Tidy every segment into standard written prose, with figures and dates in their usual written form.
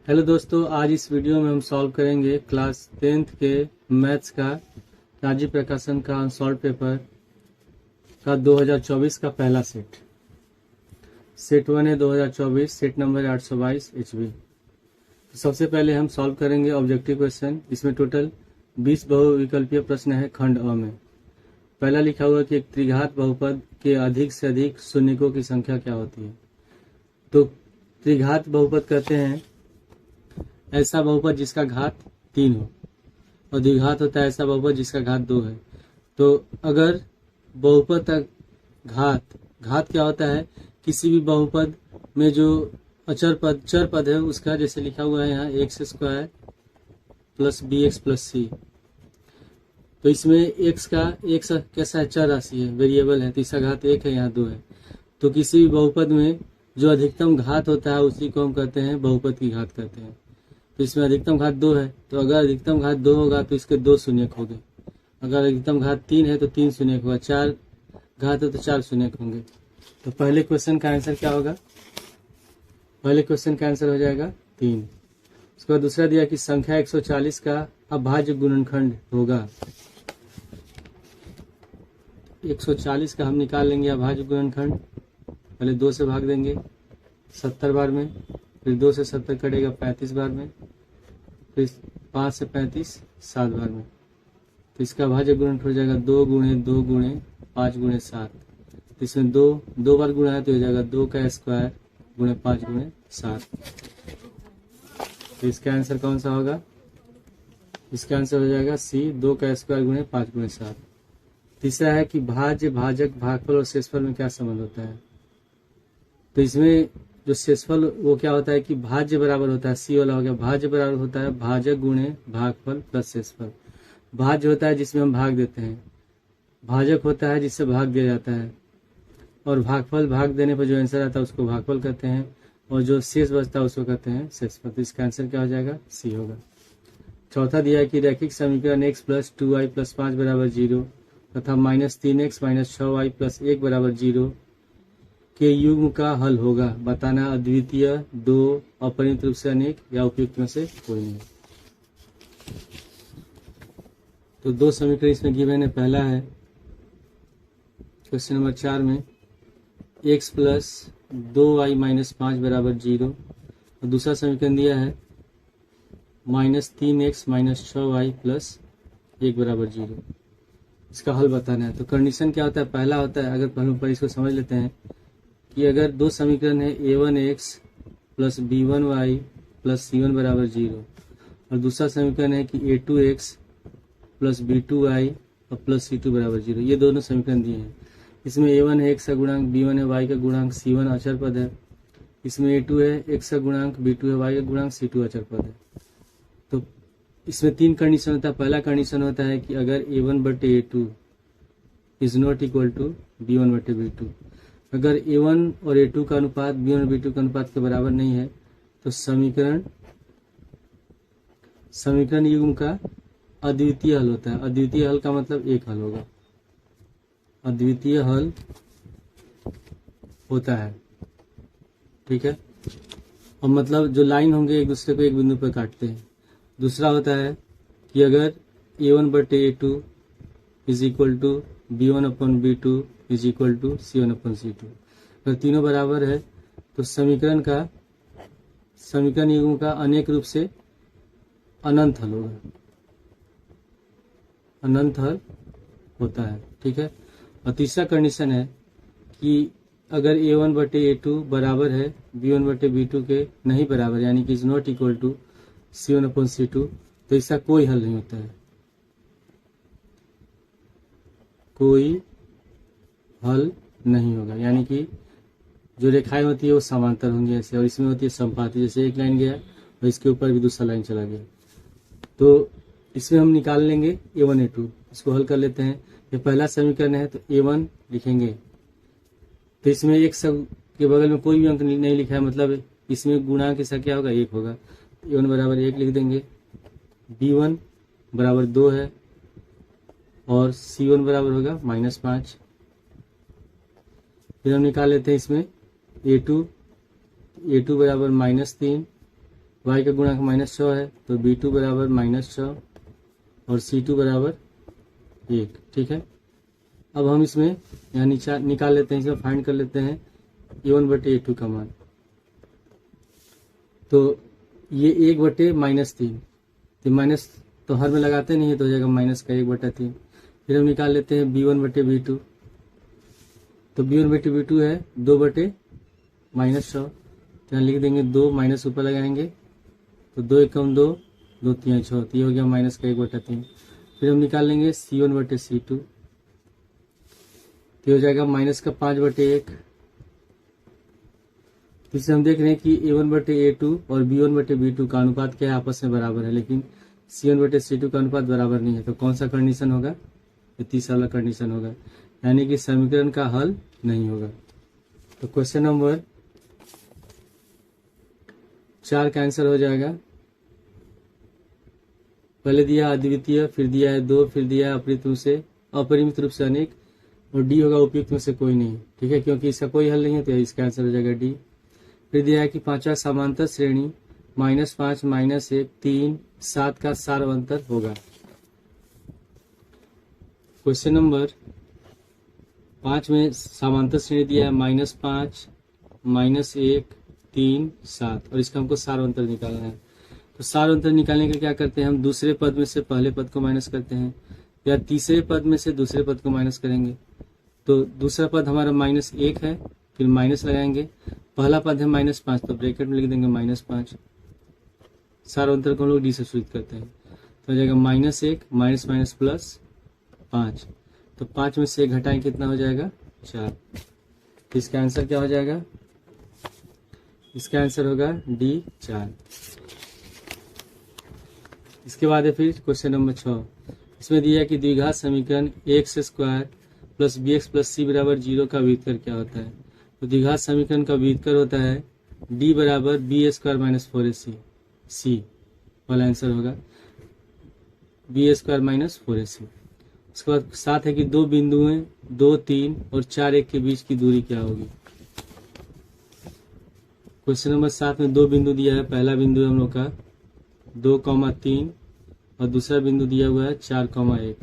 Hello दोस्तों, आज इस वीडियो में हम सॉल्व करेंगे क्लास 10th के मैथ्स का राजीव प्रकाशन का अनसॉल्व पेपर का 2024 का पहला सेट। सेट 1 है 2024, सेट नंबर है 822 HB। तो सबसे पहले हम सॉल्व करेंगे ऑब्जेक्टिव क्वेश्चन। इसमें टोटल 20 बहुविकल्पीय प्रश्न है खंड अ में। पहला लिखा हुआ कि एक त्रिघात बहुपद के अधिक से अधिक शून्यकों की संख्या क्या होती है। तो त्रिघात बहुपद कहते हैं ऐसा बहुपद जिसका घात 3 हो, और द्विघात होता है ऐसा बहुपद जिसका घात 2 है। तो अगर बहुपद का घात क्या होता है, किसी भी बहुपद में जो चर पद है उसका, जैसे लिखा हुआ है यहाँ x² plus bx plus c। तो इसमें x कैसा है, चर राशि है, वेरिएबल है, तो इसका घात 1 है, यहाँ 2 है। तो किसी भी बहुपद में जो अधिकतम घात होता है उसी को हम कहते हैं बहुपद की घात कहते हैं। तो इसमें अधिकतम घात 2 है, तो अगर अधिकतम घात 2 होगा तो इसके 2 शून्यक होंगे। अगर अधिकतम घात 3 है तो 3 शून्यक होगा, 4 घात है तो 4 शून्यक होंगे। तो पहले क्वेश्चन का आंसर क्या होगा, पहले क्वेश्चन का आंसर हो जाएगा 3। उसके बाद दूसरा दिया कि संख्या 140 का अभाज्य गुणनखंड होगा। 140 का हम निकाल लेंगे अभाज्य गुणनखंड। पहले 2 से भाग देंगे 70 बार में, फिर 2 से 70 कटेगा 35 बार में, फिर 5 से 35 7 बार में। तो इसका भाज्य गुणनखंड हो जाएगा 2 गुणे 2 गुणे 5 गुणे 7। तो इसमें 2 बार गुणा है तो हो जाएगा 2 का स्क्वायर गुणे 5 गुणे 7। तो इसका आंसर कौन सा होगा, इसका आंसर हो जाएगा C, 2 का स्क्वायर गुणे 5 गुणे 7। तीसरा है कि भाज्य, भाजक, भागफल और शेषफल में क्या संबंध होता है। तो इसमें जो शेषफल वो क्या होता है कि भाज्य बराबर होता है, C वाला हो गया, भाज्य बराबर होता है भाजक गुणे भागफल प्लस शेषफल। भाज्य होता है जिसमें हम भाग देते हैं, भाजक होता है जिससे भाग दिया जाता है, और भागफल भाग देने पर जो आंसर आता है उसको भागफल कहते हैं, और जो शेष बचता है उसको कहते हैं शेषफल। तो इसका आंसर क्या हो जाएगा, C होगा। चौथा दिया है कि रैखिक समीकरण x प्लस 2y प्लस 5 बराबर 0 तथा -3x माइनस 6y प्लस 1 बराबर 0 के युग्म का हल होगा। बताना अद्वितीय, 2, अपरिमित रूप से अनेक या उपयुक्त में से कोई नहीं। तो 2 समीकरण इसमें गिवन है। पहला है क्वेश्चन नंबर 4 में x प्लस 2y माइनस 5 बराबर 0, और दूसरा समीकरण दिया है -3x माइनस 6y प्लस 1 बराबर 0। इसका हल बताना है। तो कंडीशन क्या होता है, पहला होता है, अगर पहले पर इसको समझ लेते हैं कि अगर 2 समीकरण है a1x plus b1y plus c1 बराबर 0, और दूसरा समीकरण है कि a2x प्लस b2y और प्लस c2 बराबर 0। ये दोनों समीकरण दिए हैं। इसमें a1 है x का गुणांक, b1 है y का गुणांक, c1 अचर पद है। इसमें a2 है x का गुणांक, b2 है y का गुणांक, c2 अचर पद है। तो इसमें 3 कंडीशन होता है। पहला कंडीशन होता है कि अगर a1/a2 is not equal to b1/b2, अगर a1 और a2 का अनुपात b1 और b2 के अनुपात के बराबर नहीं है तो समीकरण युग्म का अद्वितीय हल होता है। अद्वितीय हल का मतलब एक हल होगा, अद्वितीय हल होता है, ठीक है। और मतलब जो लाइन होंगे एक दूसरे को एक बिंदु पर काटते हैं। दूसरा होता है कि अगर a1/a2 is equal to b1/b2 is equal to c1/c2, अगर तीनों बराबर है तो समीकरण युग्म का अनेक रूप से अनंत हल होगा, अनंत हल होता है, ठीक है। और तीसरा कंडीशन है कि अगर a1/a2 बराबर है b1/b2 के नहीं बराबर, यानी कि is not equal to c1/c2, तो इसका कोई हल नहीं होता है, कोई हल नहीं होगा। यानी कि जो रेखाएं होती है वो समांतर होंगी ऐसे, और इसमें होती है समपाती, जैसे एक लाइन गया और इसके ऊपर भी दूसरा लाइन चला गया। तो इसमें हम निकाल लेंगे a1 a2, इसको हल कर लेते हैं। ये पहला समीकरण है तो a1 लिखेंगे, तो इसमें एक सब के बगल में कोई भी अंक नहीं लिखा है, मतलब इसमें गुणांक इसका क्या होगा, 1 होगा। a1 बराबर 1 लिख देंगे, b1 बराबर 2 है, और c1 बराबर होगा -5। फिर हम निकाल लेते हैं इसमें a2 बराबर -3 y का गुणांक -6 है, तो b2 बराबर -6 और c2 बराबर 1। ठीक है, अब हम इसमें यहाँ निकाल लेते हैं, इसमें फाइंड कर लेते हैं a1/a2 का मान। तो ये 1/-3, तो माइनस तो हर में लगाते नहीं है, तो हो जाएगा -1/3। फिर हम निकाल लेते हैं b1/b2, तो b1/b2 है 2/-6, तो यहाँ लिख देंगे 2, माइनस ऊपर लगाएंगे तो 2 एकम 2, 2 3 6, तो ये हो गया -1/3। फिर हम निकाल लेंगे c1/c2, तो हो जाएगा -5/1। इससे हम देख रहे हैं कि a1/a2 और b1/b2 का अनुपात क्या है, आपस में बराबर है, लेकिन c1/c2 का अनुपात बराबर नहीं है। तो कौन सा कंडीशन होगा, ये तीसरा वाला कंडीशन होगा, यानी कि समीकरण का हल नहीं होगा। तो क्वेश्चन नंबर 4 का आंसर हो जाएगा, पहले दिया अद्वितीय, फिर दिया है 2, फिर दिया है अपरिमित रूप से अनेक, और डी होगा उपयुक्त में से कोई नहीं। ठीक है, क्योंकि इसका कोई हल नहीं है, तो इसका आंसर हो जाएगा डी। फिर दिया है कि 5वां समांतर श्रेणी -5, -1, 3, 7 का सारवंतर होगा। क्वेश्चन नंबर 5 में समांतर श्रेणी दिया है -5, -1, 3, 7, और इसका हमको सारवंतर निकालना है। तो सारवंतर निकालने के क्या करते हैं, हम दूसरे पद में से पहले पद को माइनस करते हैं, या तीसरे पद में से दूसरे पद को माइनस करेंगे। तो दूसरा पद हमारा -1 है, फिर माइनस लगाएंगे, पहला पद है -5, तो ब्रैकेट में लिख देंगे -5। सारवंतर को हम लोग डी से सूचित करते हैं, तो हो जाएगा -1 माइनस प्लस 5, तो 5 में से 1 घटाएं कितना हो जाएगा 4। तो इसका आंसर क्या हो जाएगा, इसका आंसर होगा डी 4। इसके बाद है फिर क्वेश्चन नंबर 6, इसमें दिया है कि द्विघात समीकरण x² plus bx plus c बराबर 0 का व्युत्कर क्या होता है। तो द्विघात समीकरण का व्युत्कर होता है d बराबर b² माइनस 4ac, c वाला आंसर होगा b² माइनस 4ac। उसके बाद 7 है कि दो बिंदु हैं 2, 3 और 4, 1 के बीच की दूरी क्या होगी। क्वेश्चन नंबर 7 में दो बिंदु दिया है, पहला बिंदु है हम लोग का 2,3 और दूसरा बिंदु दिया हुआ है 4,1,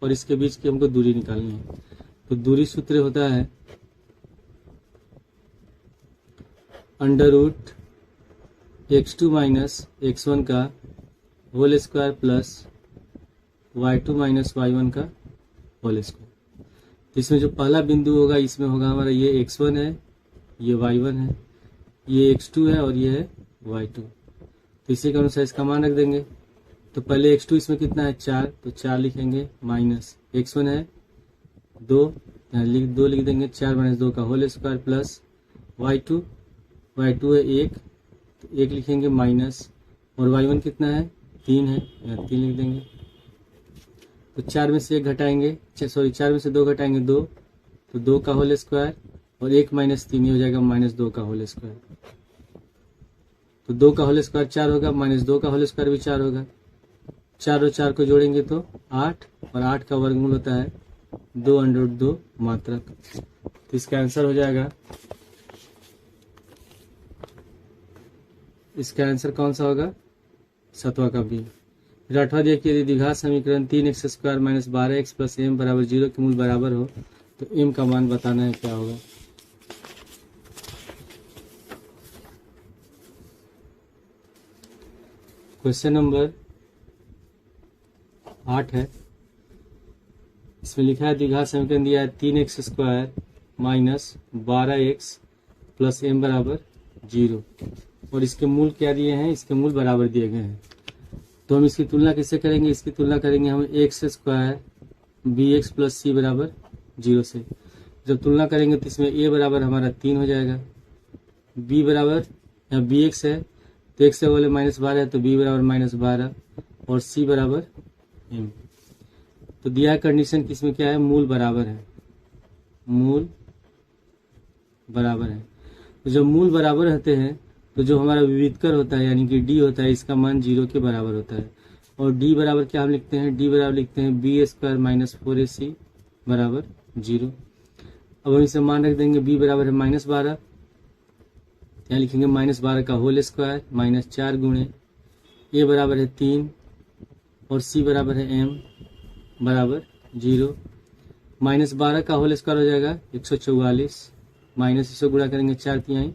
और इसके बीच की हमको दूरी निकालनी है। तो दूरी सूत्र होता है √x2 माइनस x1 का whole square plus y2 minus y1 का होल स्क्वायर। तो इसमें जो पहला बिंदु होगा, इसमें होगा हमारा ये x1 है, ये y1 है, ये x2 है और ये है y2। तो इसी के अनुसार इसका मान रख देंगे। तो पहले x2 इसमें कितना है 4, तो 4 लिखेंगे, माइनस x1 है 2, यहाँ 2 लिख देंगे, 4 माइनस 2 का होल स्क्वायर प्लस y2 है 1, तो 1 लिखेंगे माइनस, और y1 कितना है 3 है, यहाँ 3 लिख देंगे। तो 4 में से 1 घटाएंगे, 4 में से 2 घटाएंगे 2, तो 2 का होल स्क्वायर और 1 माइनस 3 हो जाएगा -2 का होल स्क्वायर। तो 2 का होल स्क्वायर 4 होगा, -2 का होल स्क्वायर भी 4 होगा। 4 और 4 को जोड़ेंगे तो 8, और 8 का वर्गमूल होता है 2/2 मात्रक। तो इसका आंसर हो जाएगा, इसका आंसर कौन सा होगा, 7वां का बी। फिर 8वां देखिए, यदि द्विघात समीकरण 3x² minus 12x plus m बराबर 0 के मूल बराबर हो, तो m का मान बताना है क्या होगा। क्वेश्चन नंबर 8 है, इसमें लिखा है द्विघात समीकरण दिया है 3x² minus 12x plus m बराबर 0, और इसके मूल क्या दिए हैं, इसके मूल बराबर दिए गए हैं। तो हम इसकी तुलना किससे करेंगे, इसकी तुलना करेंगे हम x² bx प्लस c बराबर 0 से। जब तुलना करेंगे तो इसमें a बराबर हमारा 3 हो जाएगा, b बराबर या bx है तो x से बोले -12 है, तो b बराबर -12 और c बराबर m। तो दिया कंडीशन किसमें क्या है, मूल बराबर है, मूल बराबर है। तो जब मूल बराबर रहते हैं तो जो हमारा विविधकर होता है यानी कि d होता है, इसका मान 0 के बराबर होता है। और d बराबर क्या हम लिखते हैं, d बराबर लिखते हैं b² माइनस 4ac बराबर 0। अब हम इसे मान रख देंगे, b बराबर है -12, यहाँ लिखेंगे -12 का होल स्क्वायर -4 गुणे a बराबर है 3 और c बराबर है m बराबर 0। -12 का होल स्क्वायर हो जाएगा 144 माइनस इसको गुणा करेंगे 4 तिहाई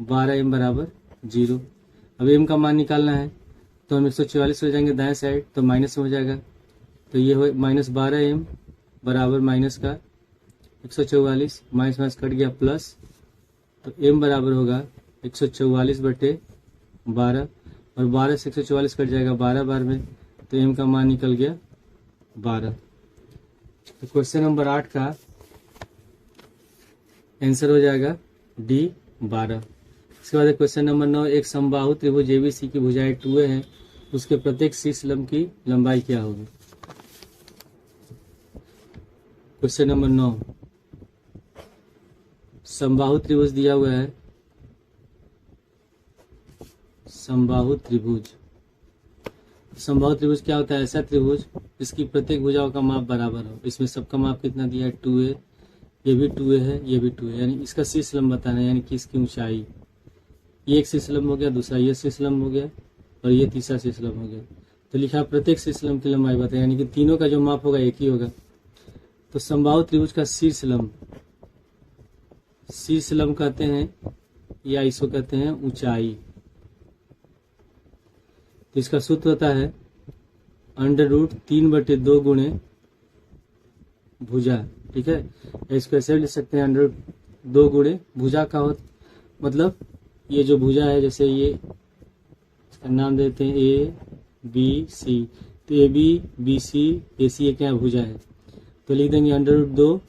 12m बराबर 0। अब m का मान निकालना है तो हम 144 हो जाएंगे दाएं साइड तो माइनस में हो जाएगा, तो ये हो -12m बराबर माइनस का 144 माइनस माइनस कट गया प्लस, तो m बराबर होगा 144/12 और 12 से 144 कट जाएगा 12 बार में, तो m का मान निकल गया 12। तो क्वेश्चन नंबर 8 का आंसर हो जाएगा D 12। इसके बाद क्वेश्चन नंबर 9, एक समबाहु त्रिभुज ABC की भुजाएं 2a है, उसके प्रत्येक शीर्ष लंब की लंबाई क्या होगी। क्वेश्चन नंबर 9, समबाहु त्रिभुज दिया हुआ है, समबाहु त्रिभुज। समबाहु त्रिभुज क्या होता है, ऐसा त्रिभुज जिसकी प्रत्येक भुजाओं का माप बराबर हो। इसमें सबका माप कितना दिया है 2a, ये भी 2a है, ये भी 2a, यानी इसका शीर्ष लंब बताना है, यानी कि इसकी ऊंचाई। ये एक शीर्ष लंब हो गया, दूसरा ये शीर्ष लंब हो गया और ये तीसरा शीर्ष लंब हो गया। तो लिखा प्रत्येक शीर्ष लंब की लंबाई बताए, यानी कि तीनों का जो माप होगा एक ही होगा। तो समबाहु त्रिभुज का शीर्ष लंब कहते हैं या इसको कहते हैं ऊंचाई। तो इसका सूत्र होता है √3/2 गुणे भुजा, ठीक है। इसको ऐसे भी लिख सकते हैं √2 गुणे भुजा का हो, मतलब ये जो भुजा है, जैसे ये इसका नाम देते हैं ABC, तो AB BC AC ये क्या भुजा है, तो लिख देंगे √2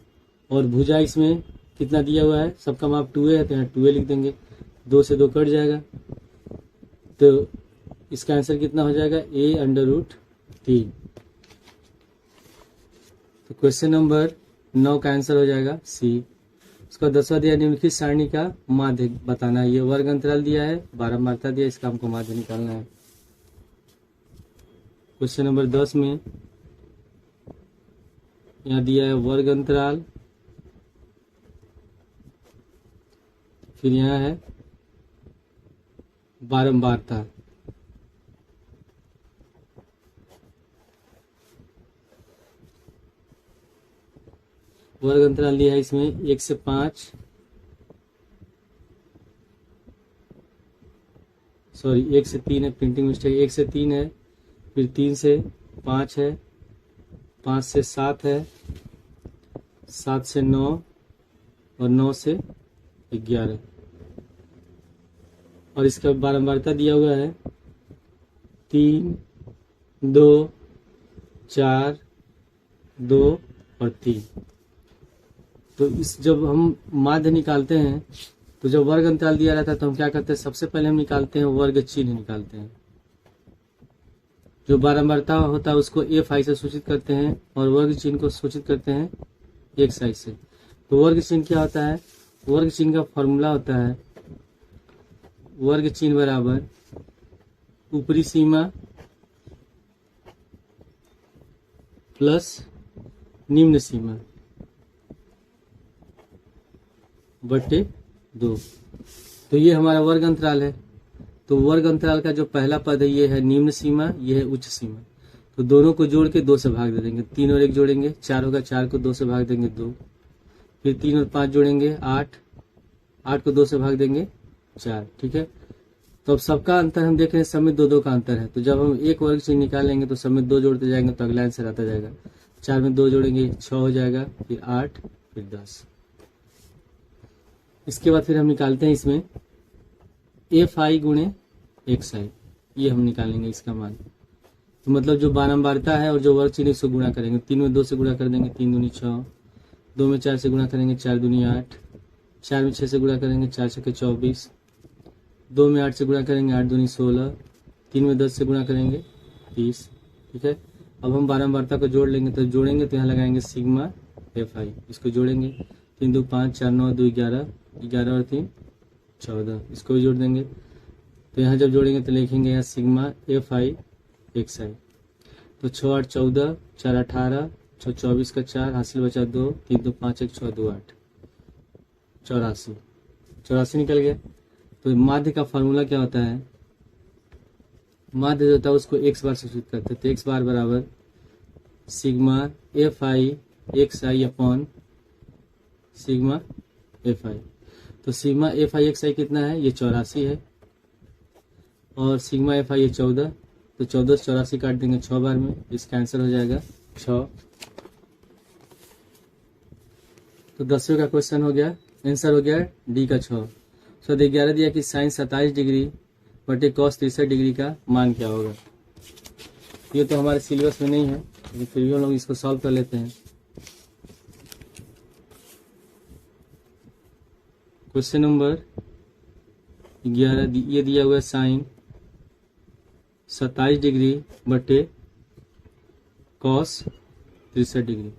और भुजा इसमें कितना दिया हुआ है, सबका माप 2a है तो यहाँ 2a लिख देंगे, 2 से 2 कट जाएगा, तो इसका आंसर कितना हो जाएगा a√3। तो क्वेश्चन नंबर 9 का आंसर हो जाएगा C। इसका 10वां दिया निम्नलिखित सारणी का माध्य बताना है। ये वर्ग अंतराल दिया है, बारंबारता दिया, इसका हमको माध्य निकालना है। क्वेश्चन नंबर 10 में यहाँ दिया है वर्ग अंतराल, फिर यहाँ है बारंबारता। वर्ग अंतराल दिया है इसमें 1 से 5, सॉरी 1 से 3 है, प्रिंटिंग मिस्टेक, 1 से 3 है, फिर 3 से 5 है, 5 से 7 है, 7 से 9 और 9 से 11। और इसका बारंबारता दिया हुआ है 3, 2, 4, 2 और 3। तो इस जब हम माध्य निकालते हैं तो जब वर्ग अंतराल दिया रहता है तो हम क्या करते हैं, सबसे पहले हम निकालते हैं वर्ग चिन्ह निकालते हैं। जो बारंबारता होता है उसको Fi से सूचित करते हैं और वर्ग चिन्ह को सूचित करते हैं xi से। तो वर्ग चिन्ह क्या होता है, वर्ग चिन्ह का फॉर्मूला होता है वर्ग चिन्ह बराबर ऊपरी सीमा प्लस निम्न सीमा बटे 2। तो ये हमारा वर्ग अंतराल है। तो वर्ग अंतराल का जो पहला पद है ये है निम्न सीमा, ये है उच्च सीमा। तो दोनों को जोड़ के 2 से भाग दे देंगे, 3 और 1 जोड़ेंगे 4 होगा, 4 को 2 से भाग देंगे 2, फिर 3 और 5 जोड़ेंगे 8, 8 को 2 से भाग देंगे 4, ठीक है। तो अब सबका अंतर हम देख रहे हैं, सब में 2-2 का अंतर है। तो जब हम एक वर्ग चिन्ह निकालेंगे तो सब में 2 जोड़ते जाएंगे तो अगला आंसर आता जाएगा। 4 में 2 जोड़ेंगे 6 हो जाएगा, फिर 8, फिर 10। इसके बाद फिर हम निकालते हैं इसमें Fi गुणे xi, ये हम निकालेंगे इसका मान। तो मतलब जो बारंबारता है और जो वर्ग चिन्ह इसको गुणा करेंगे, 3 में 2 से गुणा कर देंगे 3 दूनी 6, 2 में 4 से गुणा करेंगे 4 दूनी 8, 4 में 6 से गुणा करेंगे 4 छक्के 24, 2 में 8 से गुणा करेंगे 8 दूनी 16, 3 में 10 से गुणा करेंगे 30, ठीक है। अब हम बारंबारता को जोड़ लेंगे, तो जोड़ेंगे तो यहाँ लगाएंगे सिग्मा Fi, इसको जोड़ेंगे 3 2 5 4 9 2 11, 11 और 3 14, इसको भी जोड़ देंगे। तो यहाँ जब जोड़ेंगे तो लिखेंगे यहाँ सिग्मा Fi xi। तो 6 8 14, 4 18, 6 24 का 4, हासिल बचा 2, 3 2 5 1 6 2 8, 84 निकल गया। तो माध्य का फॉर्मूला क्या होता है, माध्य जो होता है उसको x बार सब्स्टिट्यूट करते हैं, तो x बार बराबर sigma F I x I upon sigma F I. तो सिग्मा एफ आई एक्स आई कितना है, ये 84 है, और सिग्मा एफ आई ये 14, तो 14 से 84 काट देंगे 6 बार में, इसका आंसर हो जाएगा 6। तो 10वें का क्वेश्चन हो गया, आंसर हो गया डी का 6। सो 11 दिया कि साइन 27 डिग्री बटे कॉस 63 डिग्री का मान क्या होगा। ये तो हमारे सिलेबस में नहीं है, लेकिन फिर भी हम लोग इसको सॉल्व कर लेते हैं। क्वेश्चन नंबर 11 ये दिया हुआ है साइन 27 डिग्री बटे कॉस 63 डिग्री।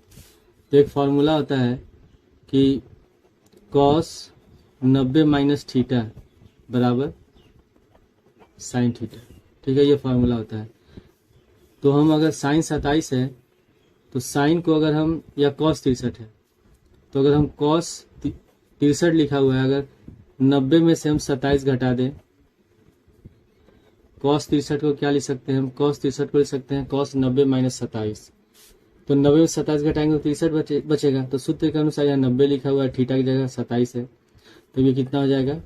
तो एक फॉर्मूला होता है कि कॉस 90 माइनस थीटा बराबर साइन थीटा, ठीक है, ये फॉर्मूला होता है। तो हम अगर साइन 27 है तो साइन को अगर हम, या कॉस 63 है, तो अगर हम कॉस 63 लिखा हुआ है, अगर 90 में से हम 27 घटा दें, कॉस 63 को क्या लिख सकते हैं हम, कॉस 63 को लिख सकते हैं कॉस 90 माइनस 27। तो 90 में 27 घटाएंगे तो 63 बचेगा। तो सूत्र के अनुसार यहाँ 90 लिखा हुआ है, थीटा की जगह 27 है, तो ये कितना हो जाएगा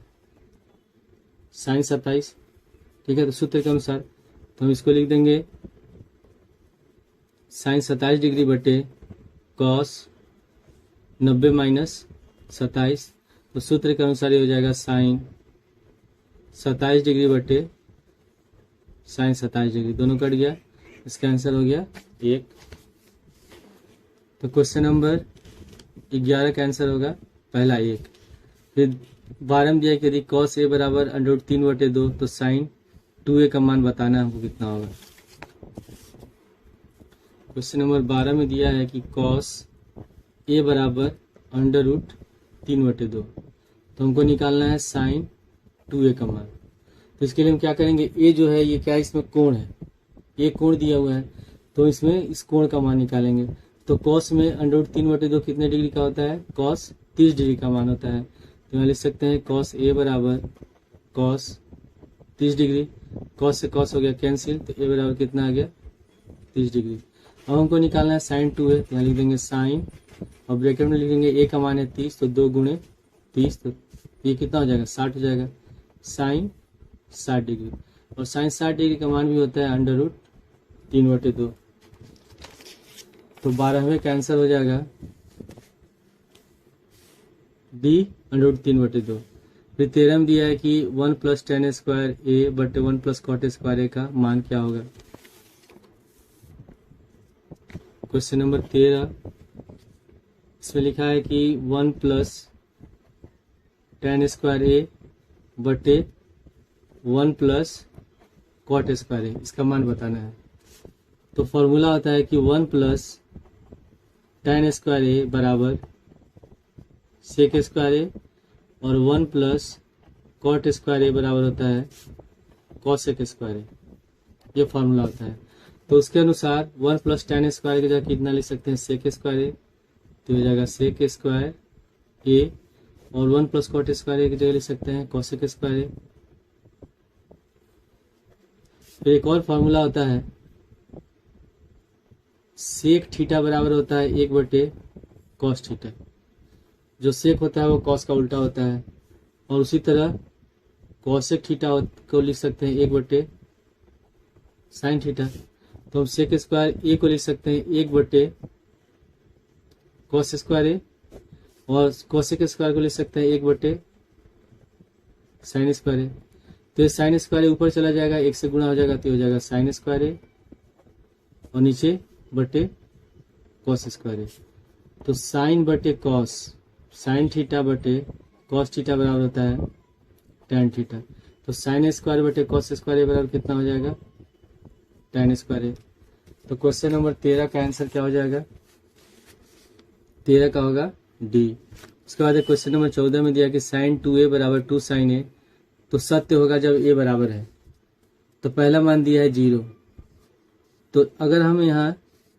साइन 27, ठीक है। तो सूत्र के अनुसार तो हम इसको लिख देंगे साइन 27 डिग्री बटे कॉस 90 माइनस 27। तो सूत्र के अनुसार ये हो जाएगा साइन 27 डिग्री बटे साइन 27 डिग्री, दोनों कट गया, इसका आंसर हो गया 1। तो क्वेश्चन नंबर 11 का आंसर होगा पहला 1। फिर 12 में दिया कि यदि कॉस ए बराबर √3/2 तो साइन 2a का मान बताना हमको कितना होगा। क्वेश्चन नंबर 12 में दिया है कि कॉस ए बराबर √3/2, तो हमको निकालना है साइन 2a का मान। तो इसके लिए हम क्या करेंगे, ए जो है ये क्या है, इसमें कोण है, ये कोण दिया हुआ है, तो इसमें इस कोण का मान निकालेंगे। तो कॉस में √3/2 कितने डिग्री का होता है, कॉस 30 डिग्री का मान होता है। तो यहाँ लिख सकते हैं कॉस ए बराबर कॉस 30 डिग्री, कॉस से कॉस हो गया कैंसिल, तो ए बराबर कितना आ गया 30 डिग्री। अब हमको निकालना है साइन 2a, तो यहाँ लिख देंगे साइन, और ब्रैकेट में लिखेंगे ए का मान है 30, तो 2 गुणे 30, तो ये कितना हो जाएगा 60 हो जाएगा, साइन 60 डिग्री। और साइन 60 डिग्री का मान भी होता है √3/2। तो 12वें का आंसर हो जाएगा डी √3/2। फिर 13 में दिया है कि 1 + tan² a बटे 1 + cot² a का मान क्या होगा। क्वेश्चन नंबर 13, इसमें लिखा है कि 1 + tan² a बटे 1 + cot² a, इसका मान बताना है। तो फॉर्मूला होता है कि 1 + tan² a बराबर sec² a, और 1 + cot² a बराबर होता है cosec² a, ये फॉर्मूला होता है। तो उसके अनुसार 1 + tan² की जगह कितना लिख सकते हैं sec² a, तो हो जाएगा sec² a, और 1 + cot² a की जगह लिख सकते हैं cosec² a। फिर एक और फॉर्मूला होता है, सेक थीटा बराबर होता है 1/cos थीटा। जो सेक होता है वो कॉस का उल्टा होता है, और उसी तरह कॉसेक थीटा को लिख सकते हैं 1/sin थीटा। तो हम sec² a को लिख सकते हैं 1/cos² a, और cosec² को लिख सकते हैं 1/sin² a। तो ये sin² a ऊपर चला जाएगा, 1 से गुणा हो जाएगा, तो हो जाएगा sin² a, और नीचे बटे cos² a। तो साइन बटे कॉस, साइन थीटा बटे कॉस थीटा बराबर होता है tan थीटा। तो sin² बटे cos² a बराबर कितना हो जाएगा tan² a। तो क्वेश्चन नंबर 13 का आंसर क्या हो जाएगा, 13 का होगा डी। उसके बाद क्वेश्चन नंबर 14 में दिया कि sin 2a बराबर 2 sin a, तो सत्य होगा जब a बराबर है। तो पहला मान दिया है 0, तो अगर हम यहाँ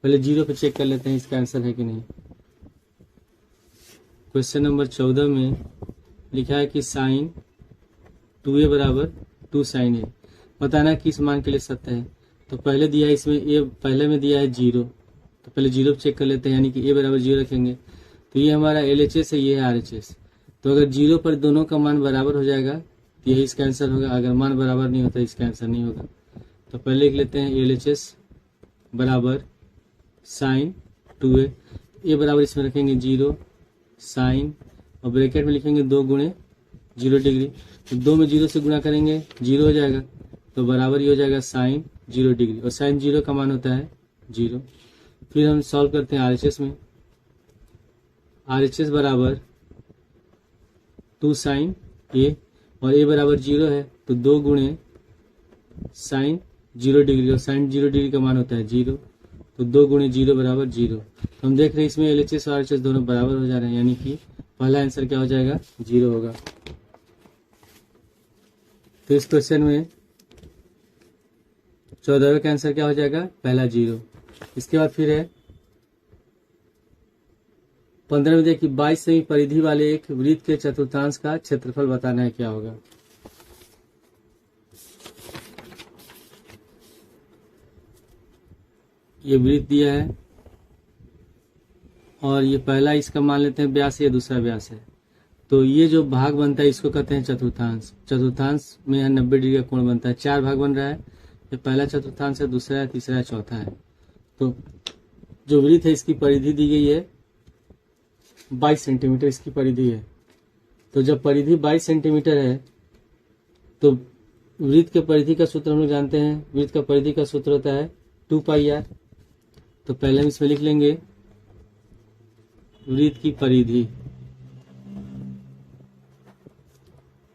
पहले 0 पे चेक कर लेते हैं इसका आंसर है कि नहीं। क्वेश्चन नंबर 14 में लिखा है कि साइन 2a बराबर 2 साइन ए। बताना किस मान के लिए सत्य है। तो पहले दिया है इसमें ए, पहले में दिया है 0, तो पहले 0 चेक कर लेते हैं, यानी कि ए बराबर 0 रखेंगे। तो ये हमारा LHS है, ये है RHS। तो अगर 0 पर दोनों का मान बराबर हो जाएगा तो यही इसका आंसर होगा। अगर मान बराबर नहीं होता इसका आंसर नहीं होगा। तो पहले लिख लेते हैं LHS बराबर साइन 2a। ए बराबर इसमें रखेंगे 0 साइन, और ब्रैकेट में लिखेंगे 2 गुणे 0 डिग्री। तो 2 में 0 से गुणा करेंगे 0 हो जाएगा, तो बराबर ही हो जाएगा साइन 0 डिग्री, और साइन 0 का मान होता है 0। फिर हम सॉल्व करते हैं RHS में। RHS बराबर 2 साइन ए, और ए बराबर 0 है, तो 2 गुणे साइन 0 डिग्री, और साइन 0 डिग्री का मान होता है 0, तो 2 गुणे 0 बराबर 0। तो हम देख रहे हैं इसमें LHS और RHS दोनों बराबर हो जा रहे हैं, यानी कि पहला आंसर क्या हो जाएगा, 0 होगा। तो इस क्वेश्चन में 14वें का आंसर क्या हो जाएगा, पहला 0। इसके बाद फिर है 15 में देखिए 22 सेमी परिधि वाले एक वृत्त के चतुर्थांश का क्षेत्रफल बताना है, क्या होगा। ये वृत्त दिया है और ये पहला इसका मान लेते हैं व्यास, ये दूसरा व्यास है। तो ये जो भाग बनता है इसको कहते हैं चतुर्थांश। चतुर्थांश में यहाँ 90 डिग्री का कोण बनता है। 4 भाग बन रहा है, ये पहला चतुर्थांश है, दूसरा है, तीसरा है, चौथा है। तो जो वृत्त है इसकी परिधि दी गई है 22 सेंटीमीटर इसकी परिधि है। तो जब परिधि 22 सेंटीमीटर है तो वृत्त के परिधि का सूत्र हम लोग जानते हैं। वृत्त का परिधि का सूत्र होता है 2πr। तो पहले हम इसमें लिख लेंगे वृत्त की परिधि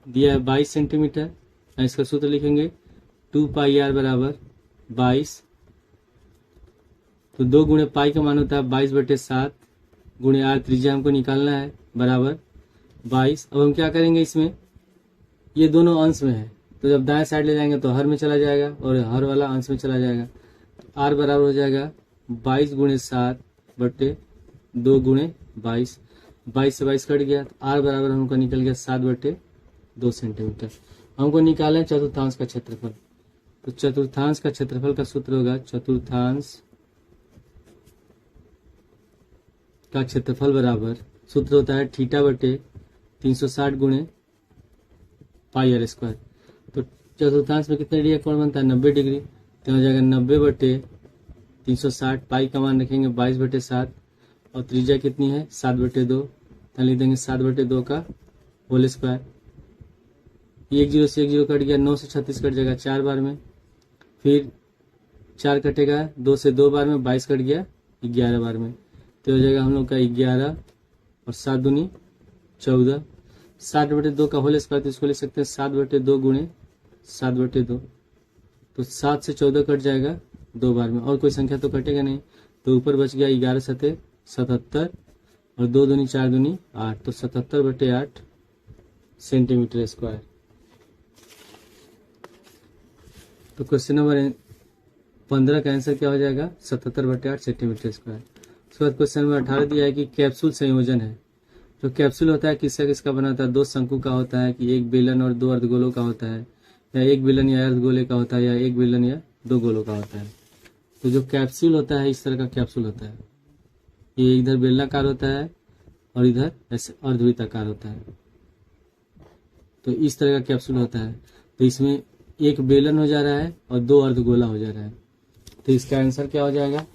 दिया है 22 सेंटीमीटर, इसका सूत्र लिखेंगे 2πr बराबर 22। तो 2 गुणे पाई का मान होता है 22/7 गुणे r, त्रिज्या हमको निकालना है, बराबर 22। अब हम क्या करेंगे, इसमें ये दोनों अंश में है, तो जब दाएं साइड ले जाएंगे तो हर में चला जाएगा और हर वाला अंश में चला जाएगा। तो r बराबर हो जाएगा 22 गुणे 7 बटे 2 गुणे 22। 22 से 22 कट गया, तो r बराबर हमको निकल गया 7/2 सेंटीमीटर। हमको निकालें चतुर्थांश का क्षेत्रफल। तो चतुर्थांश का क्षेत्रफल का सूत्र होगा, चतुर्थांश का क्षेत्रफल बराबर, सूत्र होता है थीटा बटे 360 गुणे पाई r स्क्वायर। तो चतुर्थांश में कितने डिग्री का कोण बनता है, 90 डिग्री। तो हो जाएगा 90/360, पाई का मान रखेंगे 22/7, और त्रिज्या कितनी है 7/2, तो लिख देंगे 7/2 का होल स्क्वायर। 1 0 से 1 0 कट गया, 9 से 36 कट जाएगा 4 बार में, फिर 4 कटेगा 2 से 2 बार में, 22 कट गया 11 बार में। तो हो जाएगा हम लोग का 11 और 7 दूनी 14। 7/2 का होल स्क्वायर, तो इसको लिख सकते हैं 7/2 गुणे 7/2। तो 7 से 14 कट जाएगा 2 बार में, और कोई संख्या तो कटेगा नहीं। तो ऊपर बच गया 11 सते 77, और 2 दूनी 4 दूनी 8, तो 77/8 सेंटीमीटर स्क्वायर। तो क्वेश्चन नंबर 15 का आंसर क्या हो जाएगा, 77/8 सेंटीमीटर स्क्वायर। उसके बाद क्वेश्चन नंबर 18 दिया है कि कैप्सूल संयोजन है। जो कैप्सूल होता है किसका किसका बना होता है, 2 शंकु का होता है, कि 1 बेलन और 2 अर्धगोलों का होता है, या 1 बेलन या अर्धगोले का होता है, या 1 बेलन या 2 गोलों का होता है। तो जो कैप्सूल होता है इस तरह का कैप्सूल होता है, ये इधर बेलनाकार होता है और इधर ऐसे अर्धवृत्ताकार होता है। तो इस तरह का कैप्सूल होता है। तो इसमें 1 बेलन हो जा रहा है और 2 अर्धगोला हो जा रहा है। तो इसका आंसर क्या हो जाएगा,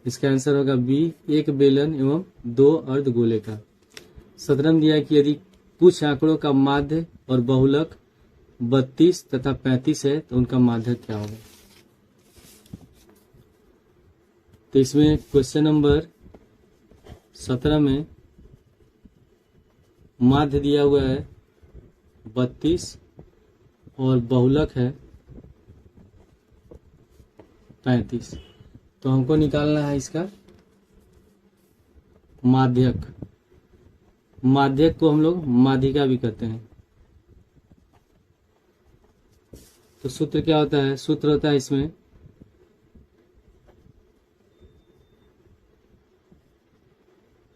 इसका आंसर होगा बी, 1 बेलन एवं 2 अर्धगोले का। 17 दिया है कि यदि कुछ आंकड़ों का माध्य और बहुलक 32 तथा 35 है तो उनका माध्य क्या होगा। तो इसमें क्वेश्चन नंबर 17 में माध्य दिया हुआ है 32 और बहुलक है 35। तो हमको निकालना है इसका माध्यक। माध्यक को हम लोग माध्यिका भी कहते हैं। तो सूत्र क्या होता है, सूत्र होता है इसमें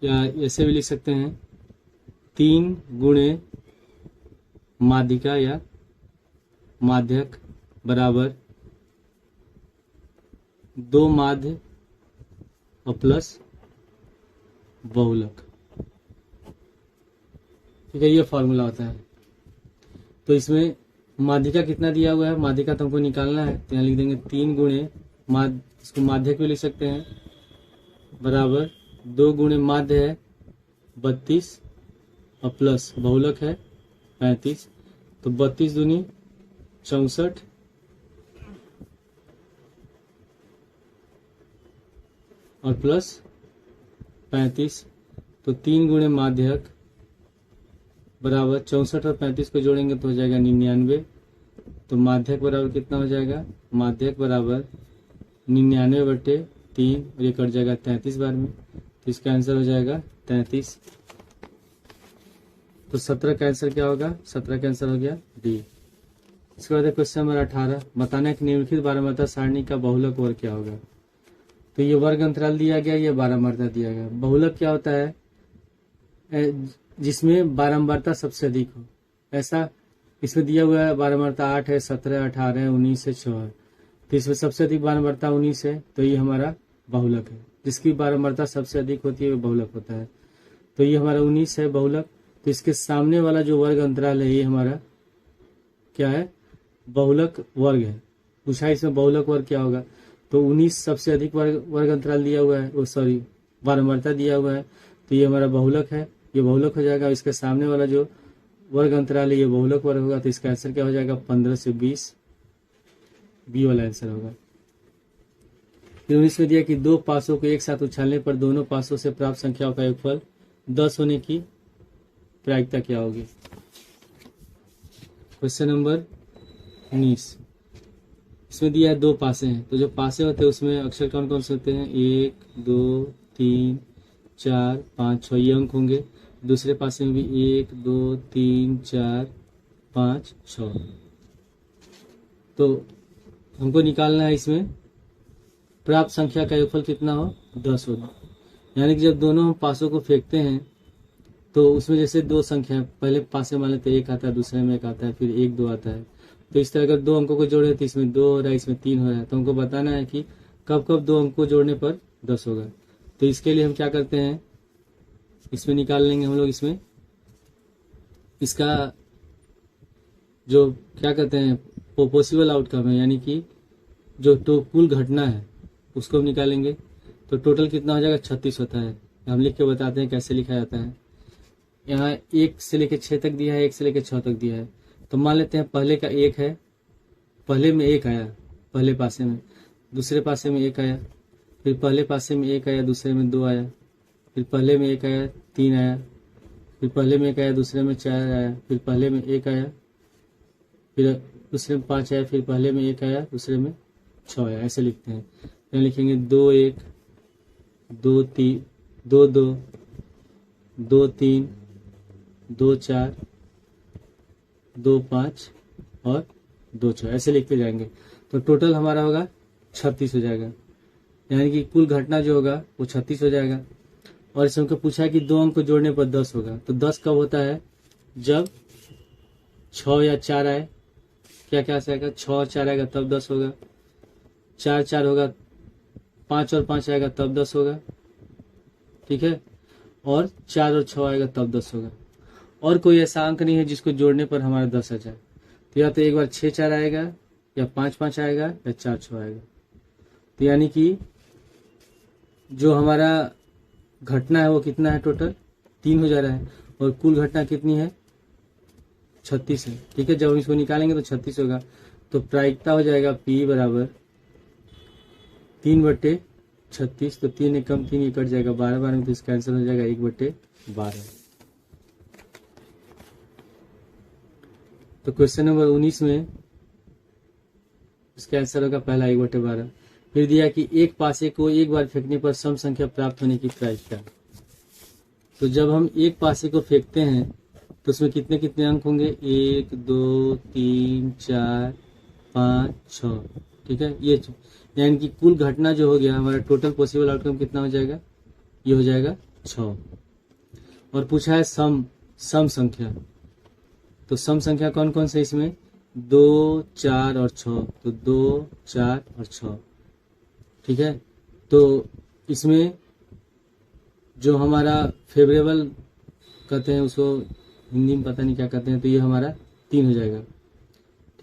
या ऐसे भी लिख सकते हैं 3 गुणे माध्यिका या माध्यक बराबर 2 माध्य और प्लस बहुलक। ठीक है, ये फॉर्मूला होता है। तो इसमें माध्यिका कितना दिया हुआ है, माध्यिका तो हमको निकालना है, तो यहाँ लिख देंगे 3 गुणे इसको माध्यक भी लिख सकते हैं, बराबर 2 गुणे माध्य है 32 और प्लस बहुलक है 35। तो 32 दूनी 64 और प्लस 35, तो 3 गुणे माध्यक बराबर 64 और 35 को जोड़ेंगे तो हो जाएगा 99। तो माध्यक बराबर कितना हो जाएगा, माध्यक बराबर 99/3 और ये कट जाएगा 33 बार में, तो इसका आंसर हो जाएगा 33। तो 17 का आंसर क्या होगा, 17 का आंसर हो गया डी। इसके बाद क्वेश्चन नंबर 18, बताना है कि निम्नलिखित बारहमार्ता सारणी का बहुलक वर्ग क्या होगा। तो ये वर्ग अंतराल दिया गया, ये बारहमार्ता दिया गया। बहुलक क्या होता है, जिसमें बारंबारता सबसे अधिक हो। ऐसा इसमें दिया हुआ है बारंबारता 8 है, 17, 18 है, 19 है, 6 है। तो इसमें सबसे अधिक बारंबारता 19 है, तो ये हमारा बहुलक है। जिसकी बारंबारता सबसे अधिक होती है वो बहुलक होता है। तो ये हमारा 19 है बहुलक। तो इसके सामने वाला जो वर्ग अंतराल है ये हमारा क्या है, बहुलक वर्ग है। पूछा इसमें बहुलक वर्ग क्या होगा, तो 19 सबसे अधिक वर्ग अंतराल दिया हुआ है, वो सॉरी बारंबारता दिया हुआ है, तो ये हमारा बहुलक है, ये बहुलक हो जाएगा। इसके सामने वाला जो वर्ग अंतराल है ये बहुलक वर्ग होगा, तो इसका आंसर क्या हो जाएगा 15 से 20, बी वाला आंसर होगा। फिर 19 में दिया कि 2 पासों को एक साथ उछालने पर दोनों पासों से प्राप्त संख्याओं का योगफल 10 होने की प्रायिकता क्या होगी। क्वेश्चन नंबर 19, इसमें दिया है 2 पासे हैं, तो जो पासे होते हैं उसमें अक्षर कौन कौन से होते हैं, 1 2 3 4 5 6 ये अंक होंगे। दूसरे पासे में भी 1 2 3 4 5 6। तो हमको निकालना है इसमें प्राप्त संख्या का योगफल कितना हो, 10 हो। यानी कि जब दोनों हम पासों को फेंकते हैं तो उसमें जैसे 2 संख्या, पहले पासे मान लेते 1 आता है, दूसरे में 1 आता है, फिर 1 2 आता है। तो इस तरह अगर 2 अंकों को जोड़े तो इसमें 2 हो रहा है, इसमें 3 हो रहा है। तो हमको बताना है कि कब कब 2 अंक को जोड़ने पर 10 होगा। तो इसके लिए हम क्या करते हैं, इसमें निकाल लेंगे हम लोग, इसमें इसका जो क्या कहते हैं पॉसिबल आउटकम है, यानी कि जो तो कुल घटना है उसको हम निकालेंगे। तो टोटल कितना हो जाएगा, 36 होता है। हम लिख के बताते हैं कैसे लिखा जाता है। यहाँ 1 से लेकर 6 तक दिया है, 1 से लेकर 6 तक दिया है। तो मान लेते हैं पहले का 1 है, पहले में 1 आया, पहले पासे में, दूसरे पासे में 1 आया, फिर पहले पासे में 1 आया, दूसरे में 2 आया, फिर पहले में 1 आया, 3 आया, फिर पहले में 1 आया, दूसरे में 4 आया, फिर पहले में 1 आया, फिर दूसरे में 5 आया, फिर पहले में 1 आया, दूसरे में 6 आया। ऐसे लिखते हैं। यहाँ लिखेंगे 2 1 2 3 2 2 2 3 2 4 2 5 और 2 6, ऐसे लिखते जाएंगे। तो टोटल हमारा होगा 36 हो जाएगा, यानी कि कुल घटना जो होगा वो 36 हो जाएगा। और इसमें हमको पूछा है कि 2 अंक को जोड़ने पर 10 होगा। तो 10 कब होता है, जब 6 या 4 आए, क्या क्या आएगा, 6 और 4 आएगा तब 10 होगा, 4 4 होगा, 5 और 5 आएगा तब 10 होगा, ठीक है, और 4 और 6 आएगा तब 10 होगा। और कोई ऐसा अंक नहीं है जिसको जोड़ने पर हमारा 10 आ जाए। तो या तो एक बार 6 4 आएगा, या 5 5 आएगा, या 4 6 आएगा। तो यानी कि जो हमारा घटना है वो कितना है, टोटल 3 हो जा रहा है, और कुल घटना कितनी है, 36 है। ठीक है, जब हम इसको निकालेंगे तो 36 होगा। तो प्रायिकता हो जाएगा P बराबर 3/36। तो 3 एकम 3 कट जाएगा 12 12 में, तो इसका आंसर हो जाएगा 1/12। तो क्वेश्चन नंबर 19 में इसका आंसर होगा पहला 1/12। फिर दिया कि एक पासे को एक बार फेंकने पर सम संख्या प्राप्त होने की प्रायिकता। तो जब हम एक पासे को फेंकते हैं तो उसमें कितने कितने अंक होंगे, 1 2 3 4 5 6। ठीक है, ये यानी कि कुल घटना जो हो गया हमारा टोटल पॉसिबल आउटकम कितना हो जाएगा, ये हो जाएगा 6। और पूछा है सम संख्या। तो सम संख्या कौन कौन से इसमें 2, 4 और 6, तो 2, 4 और 6। ठीक है, तो इसमें जो हमारा फेवरेबल कहते हैं उसको हिंदी में पता नहीं क्या कहते हैं, तो ये हमारा 3 हो जाएगा।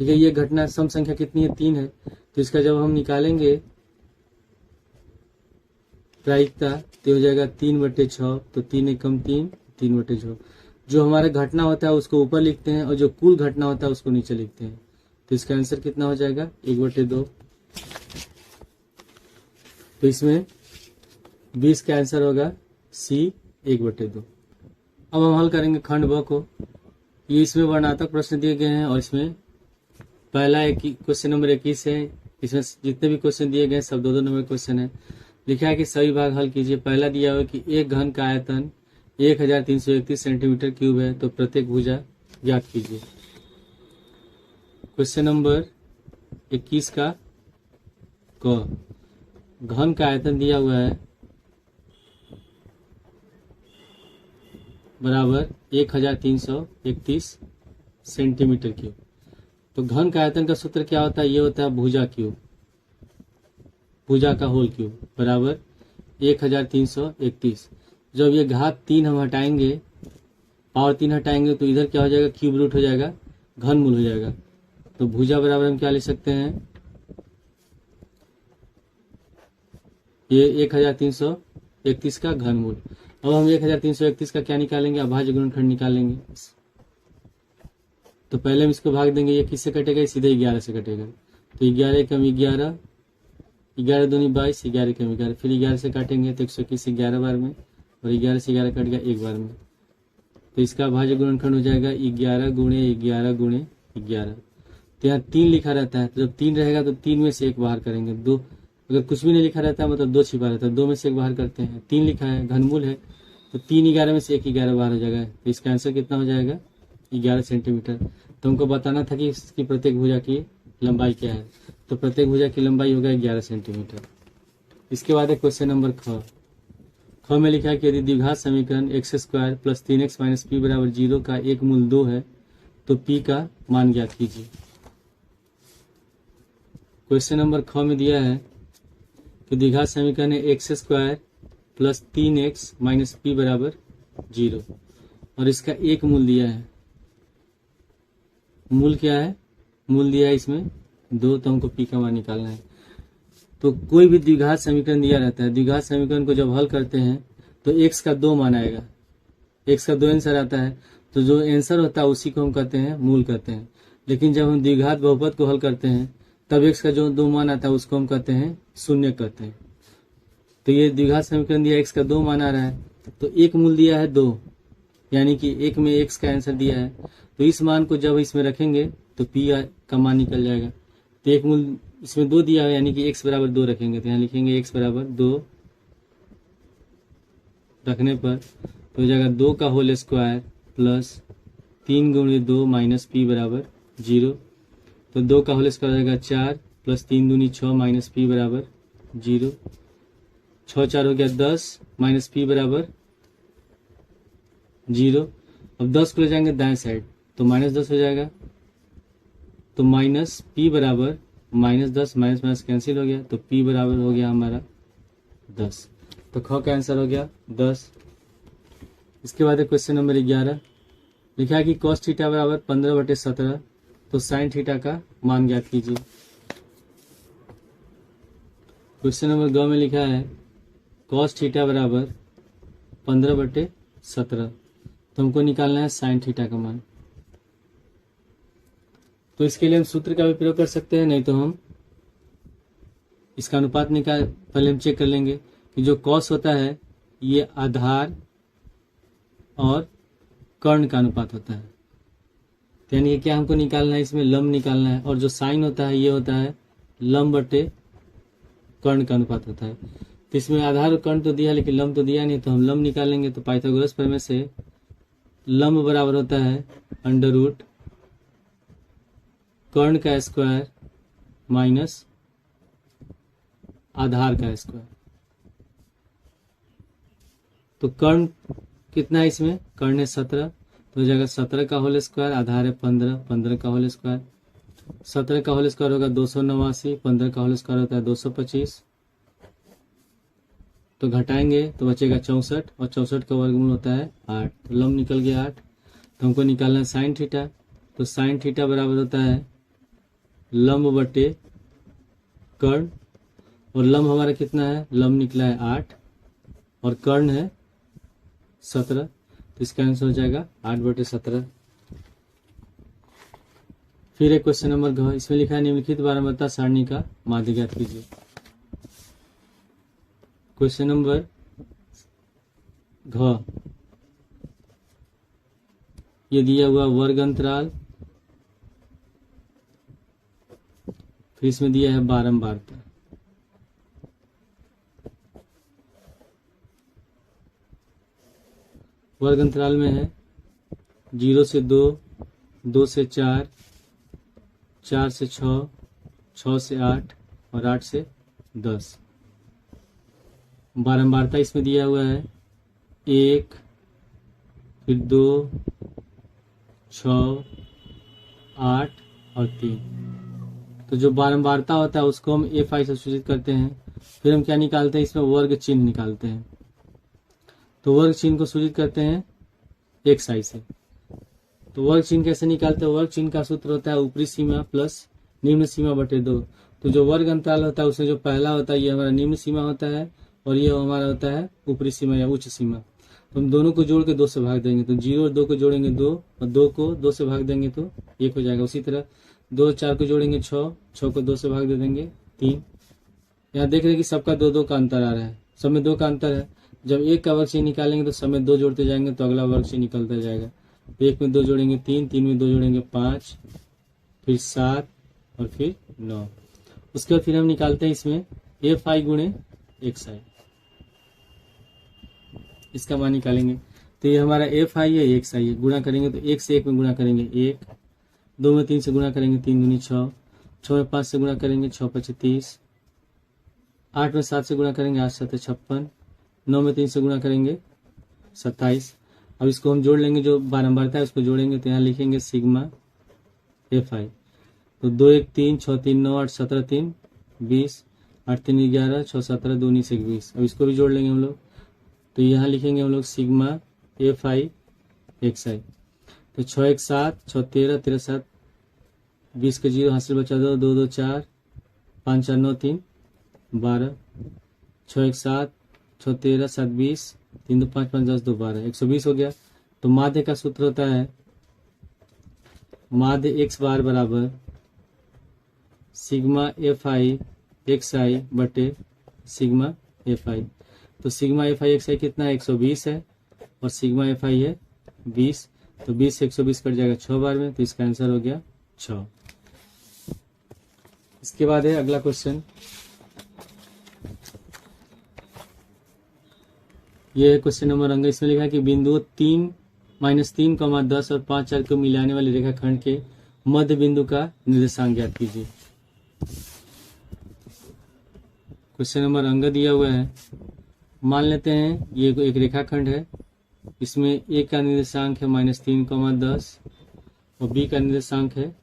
ठीक है, ये घटना सम संख्या कितनी है 3 है, तो इसका जब हम निकालेंगे प्रायिकता तो हो जाएगा 3/6, तो 3 एकम 3, 3/6। जो हमारा घटना होता है उसको ऊपर लिखते हैं और जो कुल घटना होता है उसको नीचे लिखते हैं। तो इसका आंसर कितना हो जाएगा 1/2। तो इसमें 20 का आंसर होगा सी 1/2। अब हम हल करेंगे खंड ब को। ये इसमें वर्णात्मक प्रश्न दिए गए हैं और इसमें पहला क्वेश्चन नंबर 21 है। इसमें जितने भी क्वेश्चन दिए गए सब 2-2 नंबर क्वेश्चन है। लिखा है कि सभी भाग हल कीजिए। पहला दिया हुआ है कि एक घन का आयतन 1331 सेंटीमीटर क्यूब है, तो प्रत्येक भुजा ज्ञात कीजिए। क्वेश्चन नंबर 21 का क, घन का आयतन दिया हुआ है बराबर 1331 सेंटीमीटर क्यूब। तो घन का आयतन का सूत्र क्या होता है, ये होता है भुजा क्यूब, भुजा का होल क्यूब बराबर 1331। जब ये घात 3 हम हटाएंगे, पावर 3 हटाएंगे, तो इधर क्या हो जाएगा क्यूब रूट हो जाएगा, घन मूल हो जाएगा। तो भुजा बराबर हम क्या लिख सकते हैं, ये 1331 का घन मूल। अब हम 1331 का क्या निकालेंगे, अभाज्य गुणनखंड निकालेंगे। तो पहले हम इसको भाग देंगे, ये किससे कटेगा, सीधे 11 से कटेगा। तो 11 एकम 11, 11 दूनी 22, 11 एकम 11, फिर 11 से काटेंगे तो 121 11 बार में, और 11 से 11 कट गया एक बार में। तो इसका अभाज्य गुणनखंड हो जाएगा 11 गुणे 11 गुणे 11। तो यहाँ 3 लिखा रहता है, तो जब 3 रहेगा तो 3 में से 1 बाहर करेंगे। 2 अगर कुछ भी नहीं लिखा रहता है मतलब 2 छिपा रहता है, 2 में से 1 बाहर करते हैं। 3 लिखा है, घनमूल है, तो 3 11 में से 1 11 बाहर हो जाएगा। तो इसका आंसर कितना हो जाएगा 11 सेंटीमीटर। तो हमको बताना था कि इसकी प्रत्येक भुजा की लंबाई क्या है, तो प्रत्येक भुजा की लंबाई होगा 11 सेंटीमीटर। इसके बाद है क्वेश्चन नंबर ख। ख में लिखा है कि यदि द्विघात समीकरण x² + 3x - p = 0 का एक मूल 2 है तो p का मान ज्ञात कीजिए। क्वेश्चन नंबर ख में दिया है कि द्विघात समीकरण है x² + 3x - p = 0 और इसका एक मूल दिया है। मूल क्या है, मूल दिया है इसमें 2, तो हमको p का मान निकालना है। तो कोई भी द्विघात समीकरण दिया रहता है, द्विघात समीकरण को जब हल करते हैं तो x का 2 मान आएगा, x का 2 आंसर आता है, तो जो आंसर होता है उसी को हम कहते हैं मूल कहते हैं। लेकिन जब हम द्विघात बहुपद को हल करते हैं तब x का जो 2 मान आता है उसको हम कहते हैं शून्य कहते हैं। तो ये द्विघात समीकरण दिया, x का 2 मान आ रहा है, तो एक मूल दिया है 2, यानी कि एक में x का आंसर दिया है, तो इस मान को जब इसमें रखेंगे तो p का मान निकल जाएगा। तो एक मूल इसमें 2 दिया है, यानी कि x = 2 रखेंगे, तो यहाँ लिखेंगे x = 2 रखने पर तो हो जाएगा 2 का होल स्क्वायर प्लस 3 गुणे 2 माइनस p = 0। तो 2 का होल स्क्वायर हो जाएगा 4 प्लस 3 दूनी 6 माइनस p = 0। 6 4 हो गया 10 माइनस p = 0। अब 10 को ले जाएंगे दाएं साइड तो -10 हो जाएगा, तो minus p = -10, minus minus cancel हो गया, तो p बराबर हो गया हमारा 10। तो ख का आंसर हो गया 10। इसके बाद है क्वेश्चन नंबर 11। लिखा है कि cos θ = 15/17, तो sin θ का मान ज्ञात कीजिए। क्वेश्चन नंबर ग में लिखा है cos θ = 15/17, तो हमको निकालना है sin θ का मान। तो इसके लिए हम सूत्र का भी प्रयोग कर सकते हैं, नहीं तो हम इसका अनुपात निकाल पहले हम चेक कर लेंगे कि जो cos होता है ये आधार और कर्ण का अनुपात होता है, यानी कि क्या हमको निकालना है, इसमें लंब निकालना है, और जो साइन होता है ये होता है लंब बटे कर्ण का अनुपात होता है। तो इसमें आधार और कर्ण तो दिया लेकिन लंब तो दिया नहीं, तो हम लंब निकालेंगे। तो पाइथागोरस प्रमेय से लंब बराबर होता है √ कर्ण का स्क्वायर माइनस आधार का स्क्वायर। तो कर्ण कितना है, इसमें कर्ण है 17, तो हो जाएगा 17 का होल स्क्वायर, आधार है 15, 15 का होल स्क्वायर, 17 का होल स्क्वायर होगा 289, 15 का होल स्क्वायर होता है 225, तो घटाएंगे तो बचेगा 64, और 64 का वर्गमूल होता है 8, तो लंब निकल गया 8। तो हमको निकालना है साइन थीटा, तो साइन थीटा बराबर होता है लंब बटे कर्ण, और लंब हमारा कितना है, लंब निकला है 8 और कर्ण है 17, तो इसका आंसर हो जाएगा 8/17। फिर एक क्वेश्चन नंबर घ, इसमें लिखा है निम्नलिखित बारंबारता सारणी का माध्य ज्ञात कीजिए। क्वेश्चन नंबर घ, ये दिया हुआ वर्ग अंतराल, फिर इसमें दिया है बारंबारता। वर्ग अंतराल में है 0 से 2, 2 से 4, 4 से 6, 6 से 8 और 8 से 10। बारंबारता इसमें दिया हुआ है 1, फिर 2, 6, 8 और 3। तो जो बारंबारता होता है उसको हम Fi से सूचित करते हैं। फिर हम क्या निकालते हैं, इसमें वर्ग चिन्ह निकालते हैं। तो वर्ग चिन्ह को सूचित करते हैं xi से। तो वर्ग चिन्ह कैसे निकालते हैं, वर्ग चिन्ह का सूत्र होता है ऊपरी सीमा प्लस निम्न सीमा बटे 2। तो जो वर्ग अंतराल होता है उसमें जो पहला होता है ये हमारा निम्न सीमा होता है, और ये हमारा होता है ऊपरी सीमा या उच्च सीमा। तो हम दोनों को जोड़ के 2 से भाग देंगे, तो 0 और 2 को जोड़ेंगे 2, और 2 को 2 से भाग देंगे तो 1 हो जाएगा। उसी तरह 2 और 4 को जोड़ेंगे 6, 6 को 2 से भाग दे देंगे 3। यहाँ देख रहे हैं कि सबका 2-2 का अंतर आ रहा है, सब में 2 का अंतर है। जब 1 का वर्ग चिन्ह निकालेंगे तो सब में 2 जोड़ते जाएंगे तो अगला वर्ग चिन्ह निकलता जाएगा। 1 में 2 जोड़ेंगे 3, 3 में 2 जोड़ेंगे 5, फिर 7 और फिर 9। उसके बाद फिर हम निकालते हैं इसमें Fi गुणे xi, इसका मान निकालेंगे। तो ये हमारा Fi है, xi है, गुणा करेंगे तो 1 से 1 में गुणा करेंगे 1, 2 में 3 से गुणा करेंगे 3 दूनी 6, 6 में 5 से गुणा करेंगे 6 5 30, 8 में 7 से गुणा करेंगे 8 7 56, 9 में 3 से गुणा करेंगे 27। अब इसको हम जोड़ लेंगे, जो बारंबारता है उसको जोड़ेंगे, तो यहाँ लिखेंगे सिग्मा Fi। तो 2 1 3, 6 3 9 8 17 3 20, 8 3 11, 6 17 2 19 21। अब इसको भी जोड़ लेंगे हम लोग, तो यहाँ लिखेंगे हम लोग सिग्मा Fi xi। तो 6 1 7, 6 13, 13 7, 20 के 0 हासिल बचा 2, 2 2 4, 5 4 9 3 12, 6 1 7, 6 13 7 20, 3 2 5 5 10 2 12, 120 हो गया। तो माध्य का सूत्र होता है माध्य x बार बराबर सिग्मा Fi xi बटे सिग्मा Fi। तो सिग्मा Fi xi कितना है, 120 है, और सिग्मा Fi है 20। तो 20 से 120 कट जाएगा 6 बार में, तो इसका आंसर हो गया 6। इसके बाद है अगला क्वेश्चन, ये क्वेश्चन नंबर अंग। इसमें लिखा है कि बिंदु 3 -3, 10 और 5 4 को मिलाने वाले रेखाखंड के मध्य बिंदु का निर्देशांक ज्ञात कीजिए। क्वेश्चन नंबर अंग दिया हुआ है। मान लेते हैं ये एक रेखाखंड है, इसमें ए का निर्देशांक है -3, 10 और बी का निर्देशांक है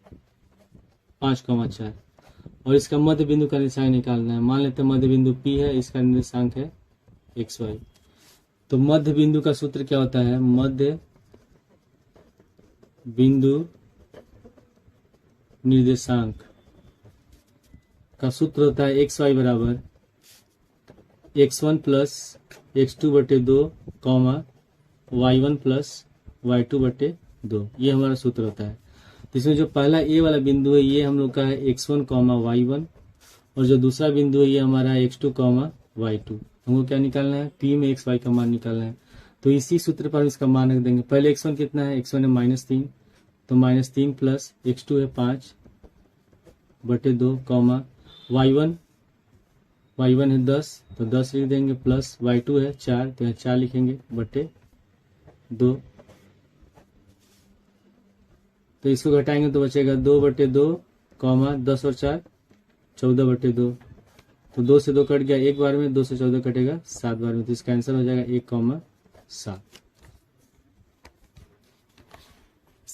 5, 4, और इसका मध्य बिंदु का निर्देशांक निकालना है। मान लेते हैं मध्य बिंदु P है, इसका निर्देशांक है XY। तो मध्य बिंदु का सूत्र क्या होता है, मध्य बिंदु निर्देशांक का सूत्र होता है XY बराबर x1 प्लस x2 बटे 2, y1 प्लस y2 बटे 2, ये हमारा सूत्र होता है। तो इसमें जो पहला ए वाला बिंदु है ये हम लोग का है x1, y1, और जो दूसरा बिंदु है ये हमारा है x2, y2। हमको क्या निकालना है, P में xy का मान निकालना है। तो इसी सूत्र पर इसका मान रख देंगे। पहले x1 कितना है, x1 है -3, तो -3 प्लस x2 है 5 बटे 2, y1 है 10, तो 10 लिख देंगे, प्लस y2 है 4, तो यहाँ 4 लिखेंगे बटे 2। तो इसको घटाएंगे तो बचेगा 2 बटे 2, 10 और 4 14 बटे 2। तो 2 से 2 कट गया एक बार में, 2 से 14 कटेगा 7 बार में, तो इसका आंसर हो जाएगा 1, 7।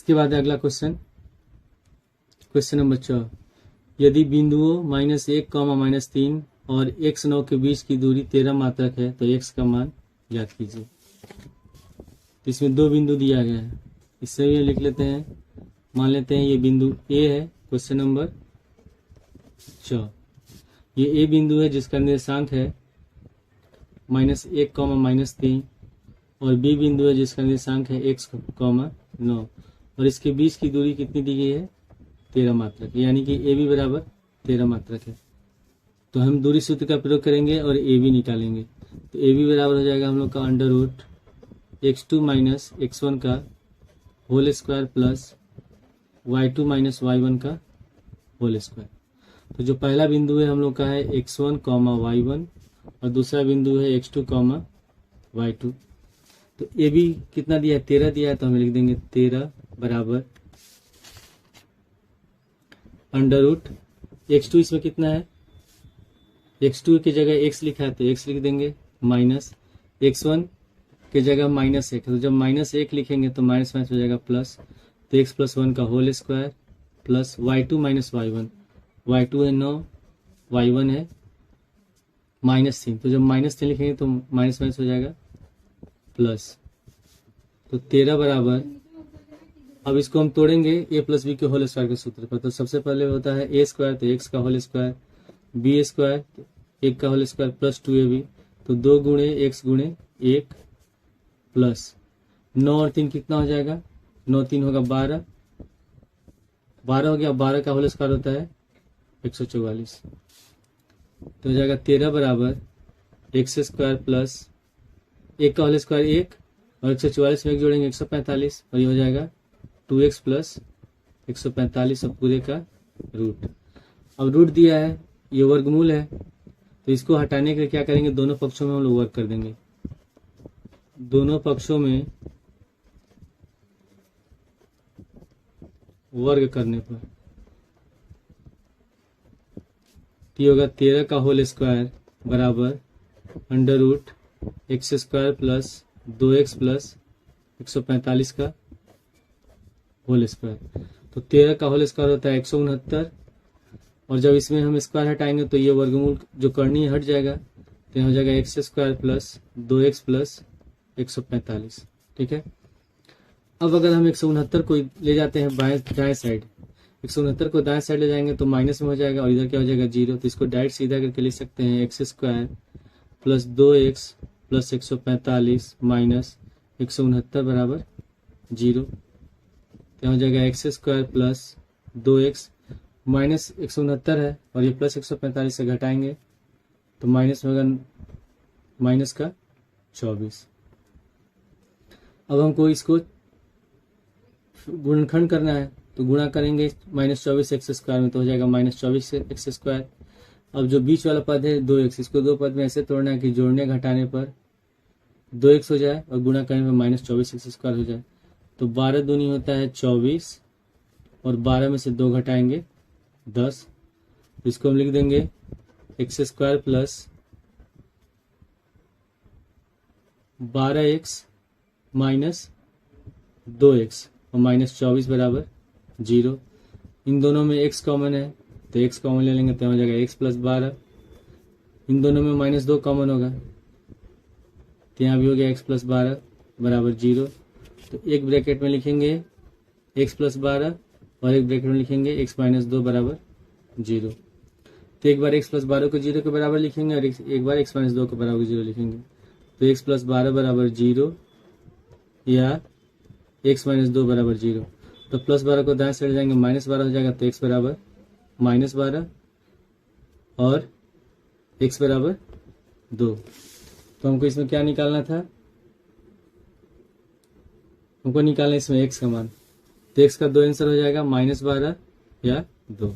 इसके बाद अगला क्वेश्चन, क्वेश्चन नंबर 4, यदि बिंदुओं -1, -3 और x9 के बीच की दूरी 13 मात्रक है तो x का मान ज्ञात कीजिए। तो इसमें दो बिंदु दिया गया है, इससे भी लिख लेते हैं। मान लेते हैं ये बिंदु A है, क्वेश्चन नंबर 4। ये A बिंदु है जिसका निर्देशांक है -1, -3 और B बिंदु है जिसका निर्देशांक है x, 9 और इसके बीच की दूरी कितनी दी गई है? 13 मात्रक, यानी कि ए बी बराबर 13 मात्रक है। तो हम दूरी सूत्र का प्रयोग करेंगे और ए बी निकालेंगे। तो ए बी बराबर हो जाएगा हम लोग का √x2 - x1 का whole square plus y2 - y1 का होल स्क्वायर। तो जो पहला बिंदु है हम लोग का है x1, y1 और दूसरा बिंदु है x2, y2। तो ए बी कितना दिया है? 13 दिया है, तो हम लिख देंगे 13 बराबर √x2 इसमें कितना है? x2 की जगह x लिखा है तो x लिख देंगे, माइनस x1 की जगह -1, तो जब -1 लिखेंगे तो माइनस हो जाएगा प्लस, तो x + 1 का whole square plus y2 - y1, y2 है 9, y1 है -3, तो जब -3 लिखेंगे तो माइनस हो जाएगा प्लस। तो 13 बराबर, अब इसको हम तोड़ेंगे a + b के होल स्क्वायर के सूत्र पर। तो सबसे पहले होता है a स्क्वायर, तो x का होल स्क्वायर, b स्क्वायर 1 का होल स्क्वायर प्लस 2ab, तो 2 गुणे x गुणे 1 प्लस 9 और 3 कितना हो जाएगा? 9 3 होगा 12, 12 हो गया। 12 का होल स्क्वायर होता है 144, तो हो जाएगा 13 बराबर x स्क्वायर प्लस 1 का होल स्क्वायर 1 और 144 में 1 जोड़ेंगे 145 और ये हो जाएगा 2x प्लस 145 और पूरे का रूट। अब रूट दिया है, ये वर्गमूल है, तो इसको हटाने के लिए क्या करेंगे? दोनों पक्षों में हम लोग वर्ग कर देंगे। दोनों पक्षों में वर्ग करने पर ये होगा 13 का होल स्क्वायर बराबर √x square plus 2x plus 145 का होल स्क्वायर। तो 13 का होल स्क्वायर होता है 169 और जब इसमें हम स्क्वायर हटाएंगे तो ये वर्गमूल जो करनी है हट जाएगा, तो हो जाएगा x square plus 2x plus 145। ठीक है। अब अगर हम 169 को ले जाते हैं दाएं साइड, 169 को दाएं साइड ले जाएंगे तो माइनस में हो जाएगा और इधर क्या हो जाएगा 0, तो इसको डायरेक्ट सीधा करके लिख सकते हैं x square plus 2x plus 145 minus 169 बराबर 0। तो हो जाएगा x square plus 2x minus 169 है और ये प्लस 145 से घटाएंगे तो माइनस होगा माइनस का 24। अब हमको इसको गुणनखंड करना है तो गुणा करेंगे -24 x स्क्वायर में, तो हो जाएगा -24 x स्क्वायर। अब जो बीच वाला पद है 2x, इसको दो पद में ऐसे तोड़ना है कि जोड़ने घटाने पर 2x हो जाए और गुणा करने पर -24 x स्क्वायर हो जाए। तो 12 दूनी होता है 24 और 12 में से 2 घटाएंगे 10, तो इसको हम लिख देंगे x square plus 12x minus 2x और -24 बराबर 0। इन दोनों में x कॉमन है तो x कॉमन ले लेंगे तो हो जाएगा x प्लस 12। इन दोनों में -2 कॉमन होगा तो यहाँ भी हो गया x प्लस 12 बराबर 0। तो एक ब्रैकेट में लिखेंगे x प्लस 12 और एक ब्रैकेट में लिखेंगे x माइनस 2 बराबर 0। तो एक बार x प्लस 12 को 0 के बराबर लिखेंगे और एक बार x माइनस 2 के बराबर 0 लिखेंगे। तो x प्लस 12 बराबर 0 या x माइनस 2 बराबर 0। तो प्लस 12 को दाएं साइड जाएंगे -12 हो जाएगा, तो x बराबर -12 और x बराबर 2। तो हमको इसमें क्या निकालना था? हमको निकालना इसमें x का मान, तो x का 2 आंसर हो जाएगा -12 या 2।